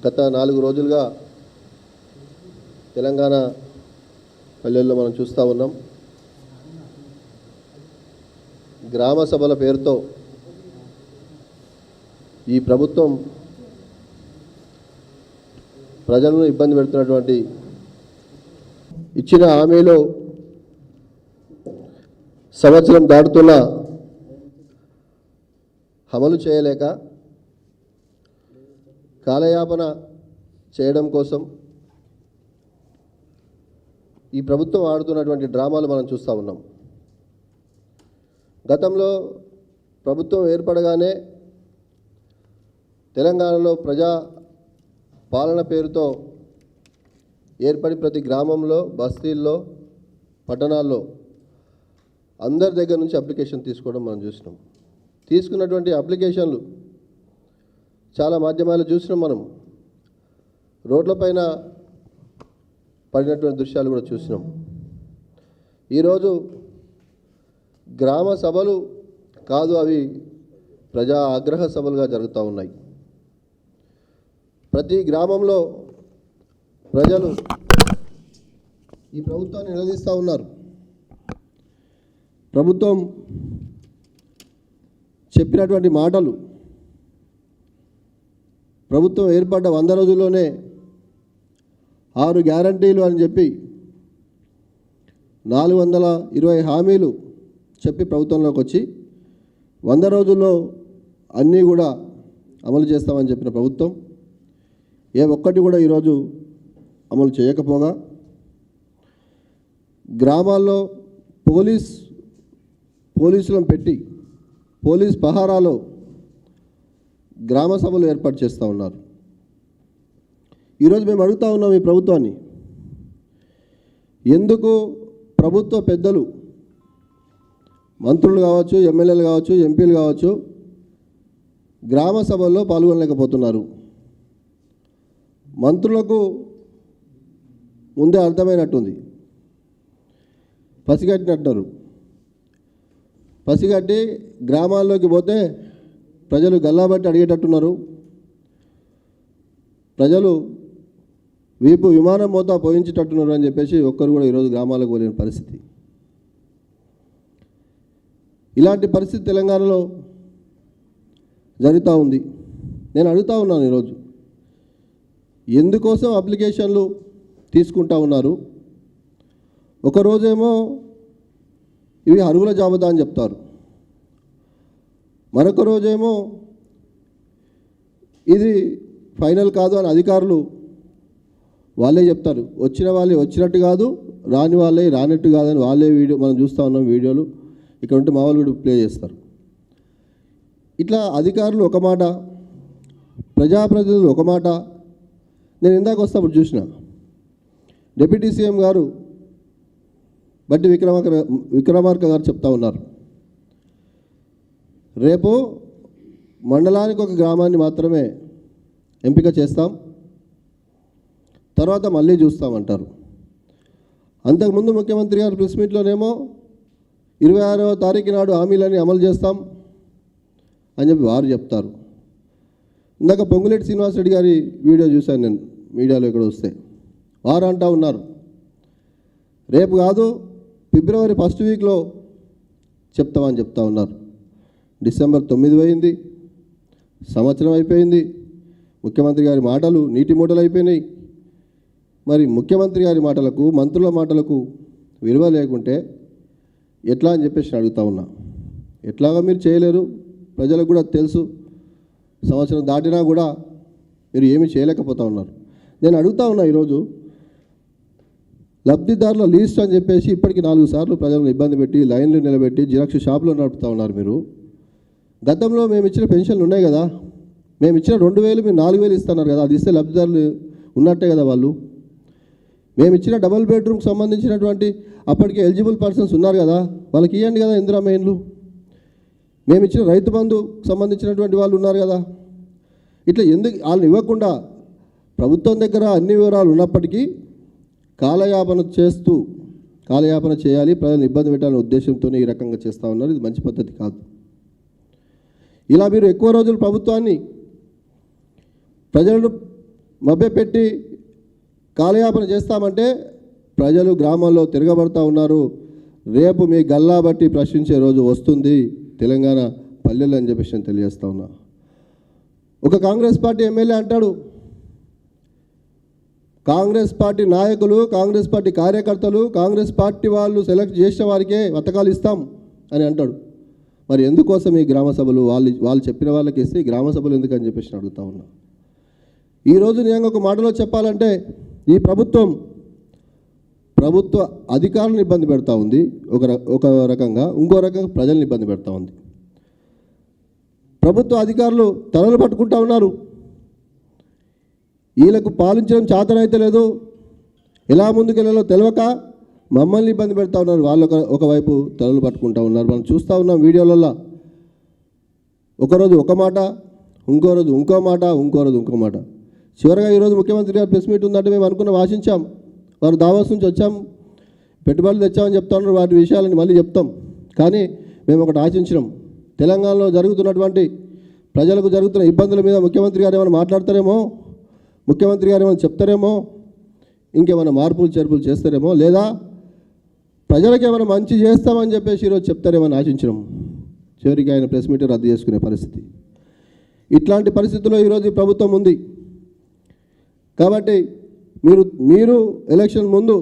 గత 4 రోజులుగా తెలంగాణ పల్లెల్లో మనం చూస్తూ ఉన్నాం. గ్రామ సభల పేరుతో ఈ ప్రభుత్వం ప్రజలను ఇబ్బంది పెడుతున్నటువంటి ఇచ్చిన హామీలో సంవత్సరం దాటుతున్న అమలు చేయలేక కాలయాపన చేయడం కోసం ఈ ప్రభుత్వం ఆడుతున్నటువంటి డ్రామాలు మనం చూస్తూ ఉన్నాం. గతంలో ప్రభుత్వం ఏర్పడగానే తెలంగాణలో ప్రజా పాలన పేరుతో ఏర్పడి ప్రతి గ్రామంలో, బస్తీల్లో, పట్టణాల్లో అందరి దగ్గర నుంచి అప్లికేషన్ తీసుకోవడం మనం చూసినాం. తీసుకున్నటువంటి అప్లికేషన్లు చాలా మాధ్యమాలు చూసినాం. మనం రోడ్లపైన పడినటువంటి దృశ్యాలు కూడా చూసినాం. ఈరోజు గ్రామ సభలు కాదు, అవి ప్రజా ఆగ్రహ సభలుగా జరుగుతూ ఉన్నాయి. ప్రతి గ్రామంలో ప్రజలు ఈ ప్రభుత్వాన్ని నిలదీస్తూ ఉన్నారు. ప్రభుత్వం చెప్పినటువంటి మాటలు, ప్రభుత్వం ఏర్పడ్డ 100 రోజుల్లోనే 6 గ్యారంటీలు అని చెప్పి 420 హామీలు చెప్పి ప్రభుత్వంలోకి వచ్చి 100 రోజుల్లో అన్నీ కూడా అమలు చేస్తామని చెప్పిన ప్రభుత్వం ఏ ఒక్కటి కూడా ఈరోజు అమలు చేయకపోగా గ్రామాల్లో పోలీసులను పెట్టి పోలీస్ పహారాలో గ్రామ సభలు ఏర్పాటు చేస్తూ ఉన్నారు. ఈరోజు మేము అడుగుతూ ఉన్నాం ఈ ప్రభుత్వాన్ని, ఎందుకు ప్రభుత్వ పెద్దలు, మంత్రులు కావచ్చు, ఎమ్మెల్యేలు కావచ్చు, ఎంపీలు కావచ్చు, గ్రామ సభల్లో పాల్గొనలేకపోతున్నారు? మంత్రులకు ముందే అర్థమైనట్టుంది, పసిగట్టినట్టున్నారు. పసిగట్టి గ్రామాల్లోకి పోతే ప్రజలు గల్లాబట్టి అడిగేటట్టున్నారు. ప్రజలు వీపు విమానం మోతా పోయించేటట్టున్నారు అని చెప్పేసి ఒక్కరు కూడా ఈరోజు గ్రామాలకు పోలేని పరిస్థితి. ఇలాంటి పరిస్థితి తెలంగాణలో జరుగుతూ ఉంది. నేను అడుగుతూ ఉన్నాను ఈరోజు, ఎందుకోసం అప్లికేషన్లు తీసుకుంటా ఉన్నారు? ఒకరోజేమో ఇవి అర్హుల జాబితా అని చెప్తారు, మరొక రోజేమో ఇది ఫైనల్ కాదు అని అధికారులు వాళ్ళే చెప్తారు. వచ్చిన వాళ్ళే వచ్చినట్టు కాదు, రాని వాళ్ళే రానట్టు కాదని వాళ్ళే మనం చూస్తూ ఉన్నాం వీడియోలు. ఇక్కడ ఉంటే మా వాళ్ళు కూడా ప్లే చేస్తారు. ఇట్లా అధికారులు ఒక మాట, ప్రజాప్రతినిధులు ఒక మాట. నేను ఇందాక వస్తాప్పుడు చూసిన డిప్యూటీ సీఎం గారు బట్టి విక్రమార్క గారు చెప్తా ఉన్నారు, రేపు మండలానికి ఒక గ్రామాన్ని మాత్రమే ఎంపిక చేస్తాం, తర్వాత మళ్ళీ చూస్తామంటారు. అంతకుముందు ముఖ్యమంత్రి గారు ప్రెస్ మీట్లోనేమో 26వ తారీఖు నాడు హామీలని అమలు చేస్తాం అని చెప్పి వారు చెప్తారు. ఇందాక పొంగులేటి శ్రీనివాసరెడ్డి గారి వీడియో చూశాను నేను మీడియాలో ఇక్కడ వస్తే. వారు అంటూ ఉన్నారు, రేపు కాదు ఫిబ్రవరి 1st వీక్లో చెప్తామని చెప్తా ఉన్నారు. డిసెంబర్ 9 అయింది, సంవత్సరం అయిపోయింది. ముఖ్యమంత్రి గారి మాటలు నీటి మూటలు అయిపోయినాయి. మరి ముఖ్యమంత్రి గారి మాటలకు, మంత్రుల మాటలకు విలువ లేకుంటే ఎట్లా అని చెప్పేసి అడుగుతా ఉన్నా. ఎట్లాగా మీరు చేయలేరు, ప్రజలకు కూడా తెలుసు. సంవత్సరం దాటినా కూడా మీరు ఏమీ చేయలేకపోతా ఉన్నారు. నేను అడుగుతా ఉన్నా ఈరోజు, లబ్ధిదారుల లిస్ట్ అని చెప్పేసి ఇప్పటికీ 4 సార్లు ప్రజలను ఇబ్బంది పెట్టి లైన్లు నిలబెట్టి జిరాక్స్ షాపులు నడుపుతూ ఉన్నారు మీరు. గతంలో మేము ఇచ్చిన పెన్షన్లు ఉన్నాయి కదా, మేము ఇచ్చిన 2000 మీరు 4000 ఇస్తున్నారు కదా, అది ఇస్తే లబ్ధిదారులు ఉన్నట్టే కదా వాళ్ళు. మేము ఇచ్చిన డబుల్ బెడ్రూమ్కి సంబంధించినటువంటి అప్పటికే ఎలిజిబుల్ పర్సన్స్ ఉన్నారు కదా, వాళ్ళకి ఇవ్వండి కదా ఇందిరా మెయిన్లు. మేము ఇచ్చిన రైతు బంధు సంబంధించినటువంటి వాళ్ళు ఉన్నారు కదా. ఇట్లా ఎందుకు వాళ్ళని ఇవ్వకుండా ప్రభుత్వం దగ్గర అన్ని వివరాలు ఉన్నప్పటికీ కాలయాపన చేయాలి, ప్రజలను ఇబ్బంది పెట్టాలనే ఉద్దేశంతోనే ఈ రకంగా చేస్తూ ఉన్నారు. ఇది మంచి పద్ధతి కాదు. ఇలా మీరు ఎక్కువ రోజులు ప్రభుత్వాన్ని ప్రజలను మభ్యపెట్టి కాలయాపన చేస్తామంటే ప్రజలు గ్రామాల్లో తిరగబడతా ఉన్నారు. రేపు మీ గల్లా బట్టి ప్రశ్నించే రోజు వస్తుంది తెలంగాణ పల్లెలు అని చెప్పేసి నేను తెలియజేస్తా ఉన్నా. ఒక కాంగ్రెస్ పార్టీ ఎమ్మెల్యే అంటాడు, కాంగ్రెస్ పార్టీ నాయకులు, కాంగ్రెస్ పార్టీ కార్యకర్తలు, కాంగ్రెస్ పార్టీ వాళ్ళు సెలెక్ట్ చేసిన వారికే పథకాలు ఇస్తాం అని అంటాడు. మరి ఎందుకోసం ఈ గ్రామ సభలు? వాళ్ళు చెప్పిన వాళ్ళకి ఇస్తే ఈ గ్రామ సభలు ఎందుకని చెప్పేసి అడుగుతా ఉన్నా. ఈరోజు నేను ఒక మాటలో చెప్పాలంటే ఈ ప్రభుత్వ అధికారులను ఇబ్బంది పెడతా ఉంది ఒక రకంగా, ఇంకో రకంగా ప్రజల్ని ఇబ్బంది పెడతా ఉంది. ప్రభుత్వ అధికారులు తలలు పట్టుకుంటా ఉన్నారు. వీళ్ళకు పాలించడం చేతనైతే లేదు, ఎలా ముందుకెళ్ళాలో తెలియక మమ్మల్ని ఇబ్బంది పెడతా ఉన్నారు. వాళ్ళు ఒకవైపు తలలు పట్టుకుంటా ఉన్నారు. మనం చూస్తూ ఉన్నాం వీడియోలలో. ఒకరోజు ఒక మాట, ఇంకో రోజు ఇంకో మాట, ఇంకో రోజు ఇంకో మాట. చివరిగా ఈరోజు ముఖ్యమంత్రి గారు ప్రెస్ మీట్ ఉందంటే మేము అనుకున్నాం, ఆశించాం. వారు దావాస్ నుంచి వచ్చాం, పెట్టుబడులు తెచ్చామని చెప్తా ఉన్నారు. వాటి విషయాలని మళ్ళీ చెప్తాం. కానీ మేము ఒకటి ఆశించినాం, తెలంగాణలో జరుగుతున్నటువంటి ప్రజలకు జరుగుతున్న ఇబ్బందుల మీద ముఖ్యమంత్రి గారు ఏమైనా మాట్లాడతారేమో, ముఖ్యమంత్రి గారు ఏమైనా చెప్తారేమో, ఇంకేమైనా మార్పులు చేర్పులు చేస్తారేమో, లేదా ప్రజలకు ఏమైనా మంచి చేస్తామని చెప్పేసి ఈరోజు చెప్తారేమని ఆశించినాం. చివరికి ఆయన ప్రెస్ మీట్ రద్దు చేసుకునే పరిస్థితి. ఇట్లాంటి పరిస్థితుల్లో ఈరోజు ఈ ప్రభుత్వం ఉంది. కాబట్టి మీరు ఎలక్షన్ ముందు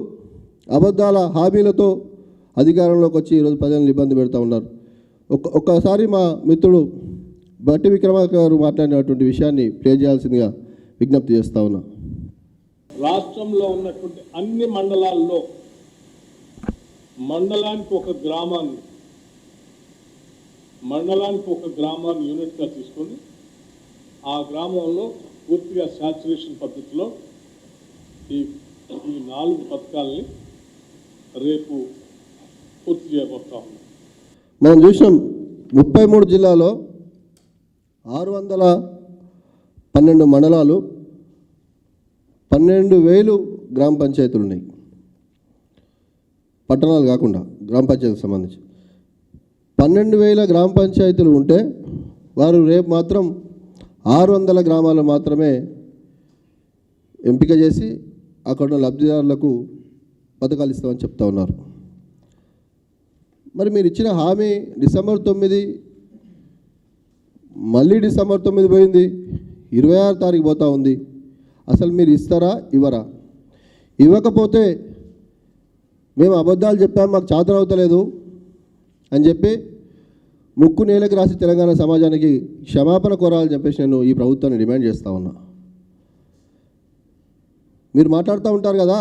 అబద్ధాల హామీలతో అధికారంలోకి వచ్చి ఈరోజు ప్రజలను ఇబ్బంది పెడతా ఉన్నారు. ఒక్కసారి మా మిత్రుడు బట్టి విక్రమార్క గారు మాట్లాడినటువంటి విషయాన్ని ప్లే చేయాల్సిందిగా విజ్ఞప్తి చేస్తా ఉన్నా. రాష్ట్రంలో ఉన్నటువంటి అన్ని మండలాల్లో మండలానికి ఒక గ్రామాన్ని యూనిట్గా తీసుకొని ఆ గ్రామంలో పూర్తిగా శాచురేషన్ పద్ధతిలో ఈ 4 పథకాలని రేపు పూర్తి చేయబోతా ఉన్నాం. మనం చూసినాం 33 జిల్లాలో 612 మండలాలు, 12,000 గ్రామ పంచాయతీలు ఉన్నాయి. పట్టణాలు కాకుండా గ్రామ పంచాయతీకి సంబంధించి 12,000 గ్రామ పంచాయతీలు ఉంటే వారు రేపు మాత్రం 600 గ్రామాలు మాత్రమే ఎంపిక చేసి అక్కడ లబ్ధిదారులకు పథకాలు ఇస్తామని చెప్తా ఉన్నారు. మరి మీరు ఇచ్చిన హామీ డిసెంబర్ 9, మళ్ళీ డిసెంబర్ 9 పోయింది, 26 తారీఖు పోతా ఉంది. అసలు మీరు ఇస్తారా ఇవ్వరా? ఇవ్వకపోతే మేము అబద్ధాలు చెప్పాము, మాకు చేతనవుతలేదు అని చెప్పి ముక్కు నేలకు రాసి తెలంగాణ సమాజానికి క్షమాపణ కోరాలని చెప్పేసి నేను ఈ ప్రభుత్వాన్ని డిమాండ్ చేస్తూ ఉన్నా. మీరు మాట్లాడుతూ ఉంటారు కదా,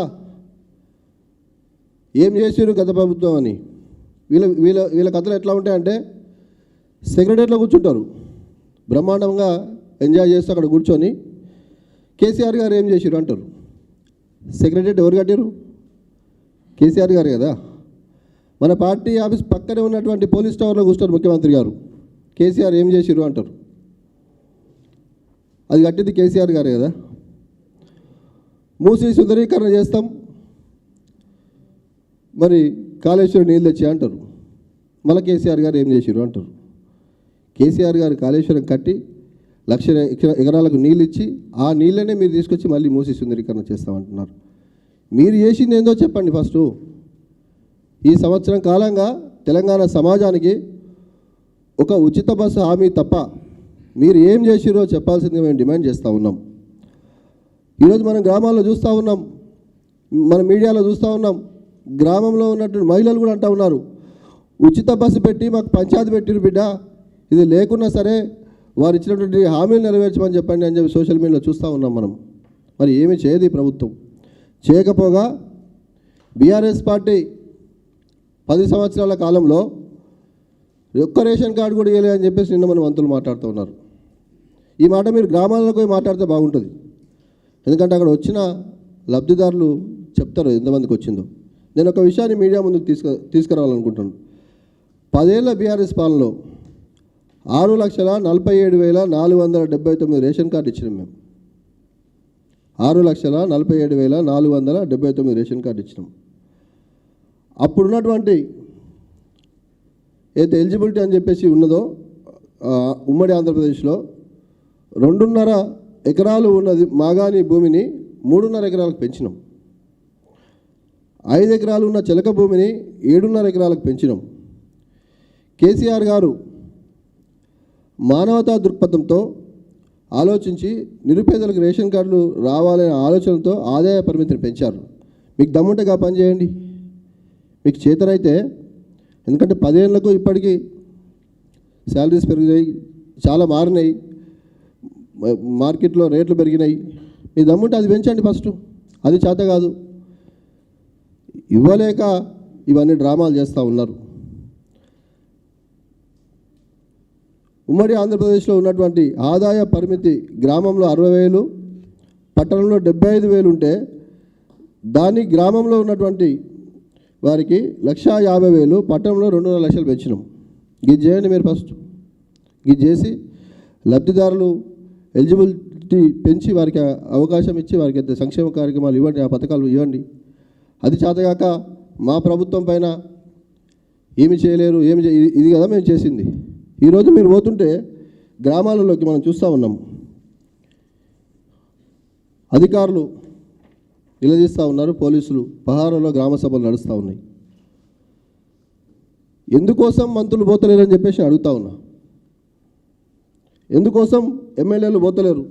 ఏం చేసారు గత ప్రభుత్వం అని. వీళ్ళ కథలు ఎట్లా ఉంటాయంటే, సెక్రటరీలో కూర్చుంటారు, బ్రహ్మాండంగా ఎంజాయ్ చేస్తూ అక్కడ కూర్చొని కేసీఆర్ గారు ఏం చేసారు అంటారు. సెక్రటరీ ఎవరు కట్టారు? కేసీఆర్ గారు కదా. మన పార్టీ ఆఫీస్ పక్కనే ఉన్నటువంటి పోలీస్ టవర్లో కూర్చున్నారు ముఖ్యమంత్రి గారు. కేసీఆర్ ఏం చేసిరు అంటారు. అది కట్టింది కేసీఆర్ గారే కదా. మూసి సుందరీకరణ చేస్తాం, మరి కాళేశ్వరం నీళ్ళు తెచ్చి అంటారు. మళ్ళీ కేసీఆర్ గారు ఏం చేసిరు అంటారు. కేసీఆర్ గారు కాళేశ్వరం కట్టి 1,00,000 ఎకరాలకు నీళ్ళు ఇచ్చి ఆ నీళ్ళనే మీరు తీసుకొచ్చి మళ్ళీ మూసి సుందరీకరణ చేస్తామంటున్నారు. మీరు చేసింది ఏందో చెప్పండి ఫస్ట్. ఈ సంవత్సరం కాలంగా తెలంగాణ సమాజానికి ఒక ఉచిత బస్సు హామీ తప్ప మీరు ఏం చేసిరో చెప్పాల్సిందిగా మేము డిమాండ్ చేస్తూ ఉన్నాం. ఈరోజు మనం గ్రామాల్లో చూస్తూ ఉన్నాం, మన మీడియాలో చూస్తూ ఉన్నాం, గ్రామంలో ఉన్నటువంటి మహిళలు కూడా అంటూ ఉన్నారు, ఉచిత బస్సు పెట్టి మాకు పంచాయతీ పెట్టిరు బిడ్డ, ఇది లేకున్నా సరే వారు ఇచ్చినటువంటి హామీలు నెరవేర్చమని చెప్పండి అని చెప్పి సోషల్ మీడియాలో చూస్తూ ఉన్నాం మనం. మరి ఏమీ చేయదు ఈ ప్రభుత్వం. చేయకపోగా బీఆర్ఎస్ పార్టీ 10 సంవత్సరాల కాలంలో ఒక్క రేషన్ కార్డు కూడా ఇవ్వలే అని చెప్పేసి నిన్న మన మంత్రులు మాట్లాడుతూ ఉన్నారు. ఈ మాట మీరు గ్రామాలకు పోయి మాట్లాడితే బాగుంటుంది. ఎందుకంటే అక్కడ వచ్చిన లబ్ధిదారులు చెప్తారు ఎంతమందికి వచ్చిందో. నేను ఒక విషయాన్ని మీడియా ముందుకు తీసుకురావాలనుకుంటున్నాను. 10 ఏళ్ల బీఆర్ఎస్ పాలనలో 6,47,479 రేషన్ కార్డు ఇచ్చినాం మేము. 6,47,479 రేషన్ కార్డు ఇచ్చినాం. అప్పుడున్నటువంటి ఏదైతే ఎలిజిబిలిటీ అని చెప్పేసి ఉన్నదో ఉమ్మడి ఆంధ్రప్రదేశ్లో 2.5 ఎకరాలు ఉన్నది మాగాణి భూమిని 3.5 ఎకరాలకు పెంచినాం. 5 ఎకరాలు ఉన్న చిలక భూమిని 7.5 ఎకరాలకు పెంచినాం. కేసీఆర్ గారు మానవతా దృక్పథంతో ఆలోచించి నిరుపేదలకు రేషన్ కార్డులు రావాలనే ఆలోచనతో ఆదాయ పరిమితిని పెంచారు. మీకు దమ్ముంటేగా పని చేయండి. మీకు చేతనైతే, ఎందుకంటే 10 ఏళ్లకు ఇప్పటికీ శాలరీస్ పెరిగినాయి, చాలా మారినాయి, మార్కెట్లో రేట్లు పెరిగినాయి. మీ దమ్ముంటే అది పెంచండి ఫస్ట్. అది చేత కాదు, ఇవ్వలేక ఇవన్నీ డ్రామాలు చేస్తూ ఉన్నారు. ఉమ్మడి ఆంధ్రప్రదేశ్లో ఉన్నటువంటి ఆదాయ పరిమితి గ్రామంలో 60,000, పట్టణంలో 75,000 ఉంటే దాన్ని గ్రామంలో ఉన్నటువంటి వారికి 1,50,000, పట్టణంలో 2.5 లక్షలు పెంచినాం. ఇది చేయండి మీరు ఫస్ట్. ఇది చేసి లబ్ధిదారులు ఎలిజిబిలిటీ పెంచి వారికి అవకాశం ఇచ్చి వారికి సంక్షేమ కార్యక్రమాలు ఇవ్వండి, ఆ పథకాలు ఇవ్వండి. అది చేతగాక మా ప్రభుత్వం పైన ఏమి చేయలేరు, ఇది కదా మేము చేసింది. ఈరోజు మీరు పోతుంటే గ్రామాలలోకి మనం చూస్తూ ఉన్నాం, అధికారులు నిలదీస్తూ ఉన్నారు, పోలీసులు పహారాలో గ్రామ సభలు నడుస్తూ ఉన్నాయి. ఎందుకోసం మంత్రులు పోతలేరని చెప్పేసి అడుగుతా ఉన్నా. ఎందుకోసం ఎమ్మెల్యేలు పోతలేరు?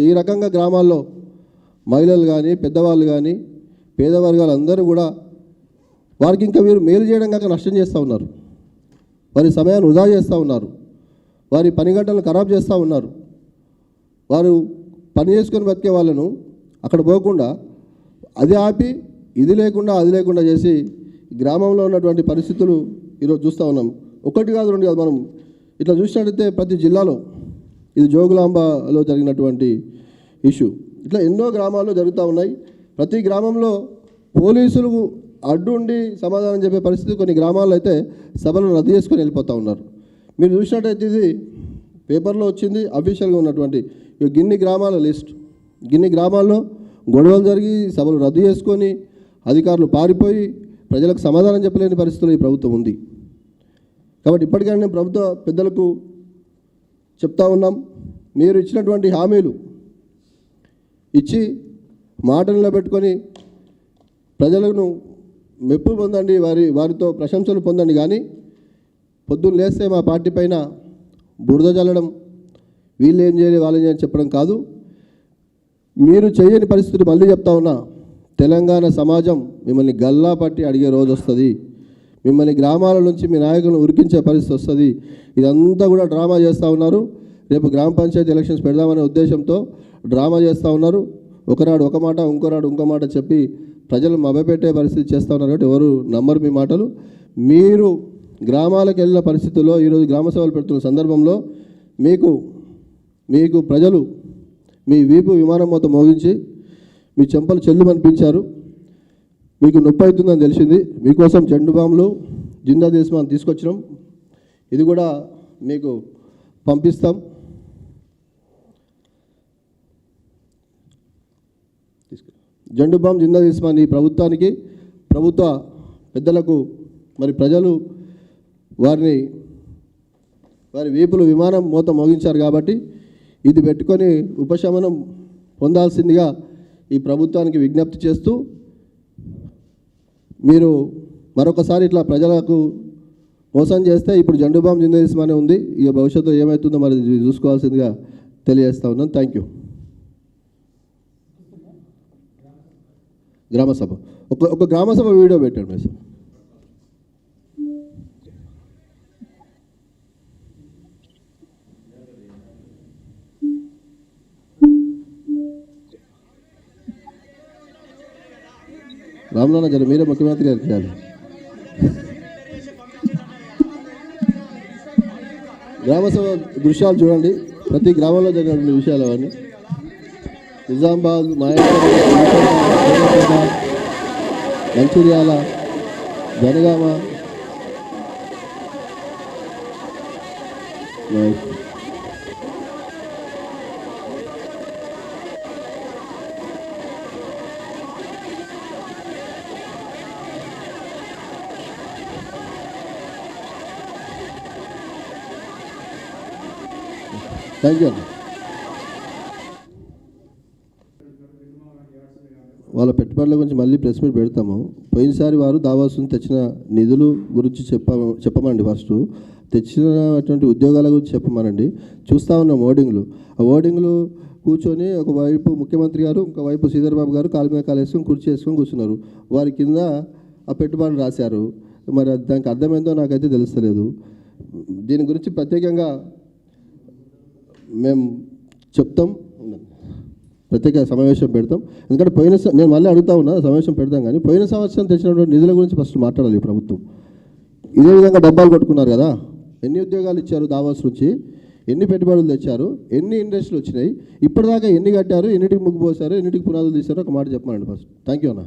ఈ రకంగా గ్రామాల్లో మహిళలు కానీ, పెద్దవాళ్ళు కానీ, పేద వర్గాలు అందరూ కూడా వారికి ఇంకా మీరు మేలు చేయడం కాక నష్టం చేస్తూ ఉన్నారు. వారి సమయాన్ని వృధా చేస్తూ ఉన్నారు. వారి పని గంటలను ఖరాబ్ చేస్తూ ఉన్నారు. వారు పని చేసుకొని బతికే వాళ్ళను అక్కడ పోకుండా అది ఆపి ఇది లేకుండా అది లేకుండా చేసి గ్రామంలో ఉన్నటువంటి పరిస్థితులు ఈరోజు చూస్తూ ఉన్నాం. ఒకటి కాదు, రెండు కాదు. మనం ఇట్లా చూసినట్టయితే ప్రతి జిల్లాలో, ఇది జోగులాంబలో జరిగినటువంటి ఇష్యూ, ఇట్లా ఎన్నో గ్రామాల్లో జరుగుతూ ఉన్నాయి. ప్రతి గ్రామంలో పోలీసులు అడ్డుండి సమాధానం చెప్పే పరిస్థితి కొన్ని గ్రామాల్లో అయితే సభలను రద్దు చేసుకొని వెళ్ళిపోతూ ఉన్నారు. మీరు చూసినట్టయితే ఇది పేపర్లో వచ్చింది, అఫీషియల్గా ఉన్నటువంటి గిన్ని గ్రామాల లిస్ట్. గిన్ని గ్రామాల్లో గొడవలు జరిగి సభలు రద్దు చేసుకొని అధికారులు పారిపోయి ప్రజలకు సమాధానం చెప్పలేని పరిస్థితుల్లో ఈ ప్రభుత్వం ఉంది. కాబట్టి ఇప్పటికైనా నేను ప్రభుత్వ పెద్దలకు చెప్తా ఉన్నాం, మీరు ఇచ్చినటువంటి హామీలు ఇచ్చి మాట నిలబెట్టుకొని ప్రజలను మెప్పు పొందండి, వారితో ప్రశంసలు పొందండి. కానీ పొద్దున్న లేస్తే మా పార్టీ పైన బురద జల్లడం, వీళ్ళు ఏం చేయాలి వాళ్ళు ఏం చేయాలి చెప్పడం కాదు. మీరు చేయని పరిస్థితులు మళ్ళీ చెప్తా ఉన్నా, తెలంగాణ సమాజం మిమ్మల్ని గల్లా పట్టి అడిగే రోజు వస్తుంది. మిమ్మల్ని గ్రామాల నుంచి మీ నాయకులను ఉరికించే పరిస్థితి వస్తుంది. ఇదంతా కూడా డ్రామా చేస్తూ ఉన్నారు. రేపు గ్రామ పంచాయతీ ఎలక్షన్స్ పెడదామనే ఉద్దేశంతో డ్రామా చేస్తూ ఉన్నారు. ఒకనాడు ఒక మాట, ఇంకోనాడు ఇంకో మాట చెప్పి ప్రజలు మభ్యపెట్టే పరిస్థితి చేస్తూ ఉన్నారు. కాబట్టి ఎవరు నమ్మరు మీ మాటలు. మీరు గ్రామాలకు వెళ్ళిన పరిస్థితుల్లో ఈరోజు గ్రామ సభలు పెడుతున్న సందర్భంలో మీకు ప్రజలు మీ వీపు విమానం మొత్తం మోగించి మీ చెంపలు చెల్లు అనిపించారు. మీకు నొప్పి అవుతుందని తెలిసింది. మీకోసం జెండు బాంబులు, జిందా దేశమాన్ తీసుకొచ్చినాం. ఇది కూడా మీకు పంపిస్తాం. జెండు బాంబు, జిందా దేశమాన్ ఈ ప్రభుత్వానికి, ప్రభుత్వ పెద్దలకు మరి ప్రజలు వారి వీపులు విమానం మోత మోగించారు. కాబట్టి ఇది పెట్టుకొని ఉపశమనం పొందాల్సిందిగా ఈ ప్రభుత్వానికి విజ్ఞప్తి చేస్తూ, మీరు మరొకసారి ఇట్లా ప్రజలకు మోసం చేస్తే ఇప్పుడు జెండు బాంబు జిందా దేశమానే ఉంది. ఇక భవిష్యత్తులో ఏమవుతుందో మరి చూసుకోవాల్సిందిగా తెలియజేస్తా ఉన్నాను. Thank you. గ్రామసభ ఒక గ్రామసభ వీడియో పెట్టాడు మీరు సార్. రామ్నాన్న జర మీరే ముఖ్యమంత్రి గారికి చేయాలి. గ్రామసభ దృశ్యాలు చూడండి. ప్రతి గ్రామంలో జరిగినటువంటి విషయాలు అవన్నీ. Nizamabad, Mancherial, Jangaon, thank you. వాళ్ళ పెట్టుబడుల గురించి మళ్ళీ ప్రెస్ మీట్ పెడతాము. పోయినసారి వారు దావోస్ నుంచి తెచ్చిన నిధులు గురించి చెప్పమండి. ఫస్ట్ తెచ్చినటువంటి ఉద్యోగాల గురించి చెప్పమనండి. చూస్తూ ఉన్నాం ఓడింగ్లు. ఆ ఓడింగ్లు కూర్చొని ఒకవైపు ముఖ్యమంత్రి గారు, ఇంకోవైపు శ్రీధర్ బాబు గారు కాలు మీద కాలు వేసుకొని కుర్చీ వేసుకొని కూర్చున్నారు. వారి కింద ఆ పెట్టుబడులు రాశారు. మరి దానికి అర్థమైందో నాకైతే తెలుస్తలేదు. దీని గురించి ప్రత్యేకంగా మేము చెప్తాం, ప్రత్యేక సమావేశం పెడతాం. ఎందుకంటే నేను మళ్ళీ అడుగుతా ఉన్నా, సమావేశం పెడతాం. కానీ పోయిన సంవత్సరం తెచ్చినటువంటి నిధుల గురించి ఫస్ట్ మాట్లాడాలి ఈ ప్రభుత్వం. ఇదే విధంగా డబ్బాలు కొట్టుకున్నారు కదా, ఎన్ని ఉద్యోగాలు ఇచ్చారు దావోస్ నుంచి, ఎన్ని పెట్టుబడులు తెచ్చారు, ఎన్ని ఇండస్ట్రీలు వచ్చినాయి, ఇప్పటిదాకా ఎన్ని కట్టారు, ఎన్నిటికి ముగ్గు పోసారు, ఎన్నిటికి పునాదులు తీశారో ఒక మాట చెప్పమండి ఫస్ట్. థ్యాంక్ యూ అన్న.